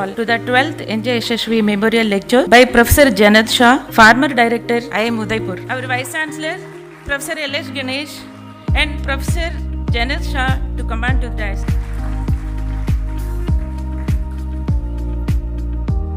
all to the 12th NJ Yashasvi Memorial Lecture by Professor Janat Shah, former Director IIM Udaipur. Our Vice Chancellor, Professor L.S. Ganesh and Professor Janat Shah to command to the dais.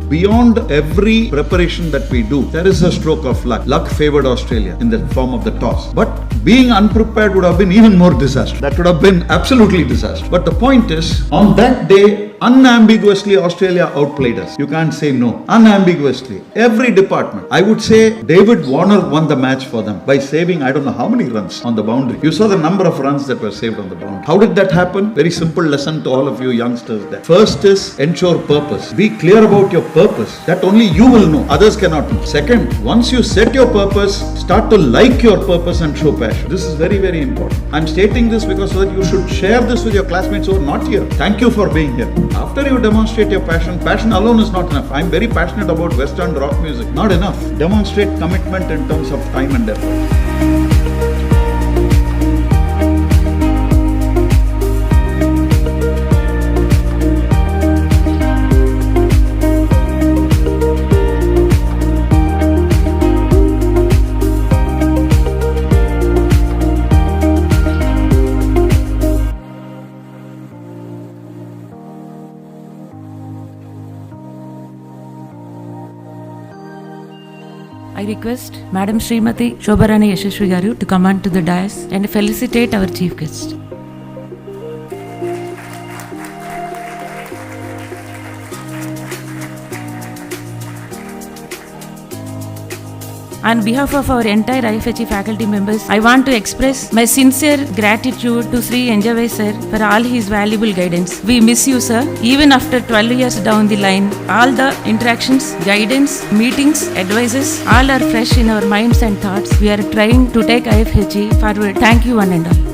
Beyond every preparation that we do, there is a stroke of luck. Luck favored Australia in the form of the toss. But being unprepared would have been even more disaster. That would have been absolutely disaster. But the point is, on that day, unambiguously Australia outplayed us. You can't say no. Unambiguously. Every department. I would say David Warner won the match for them by saving I don't know how many runs on the boundary. You saw the number of runs that were saved on the boundary. How did that happen? Very simple lesson to all of you youngsters there. First is ensure purpose. Be clear about your purpose. That only you will know. Others cannot know. Second, once you set your purpose, start to like your purpose and show passion. This is very, very important. I'm stating this because so that you should share this with your classmates who are not here. Thank you for being here. After you demonstrate your passion alone is not enough. I'm very passionate about Western rock music. Not enough. Demonstrate commitment in terms of time and effort. I request Madam Srimati Shobharani Yashasvi Garu to come on to the dais and felicitate our chief guest. On behalf of our entire Icfai faculty members, I want to express my sincere gratitude to Sri Enjavai sir for all his valuable guidance. We miss you, sir. Even after 12 years down the line, all the interactions, guidance, meetings, advices, all are fresh in our minds and thoughts. We are trying to take Icfai forward. Thank you one and all.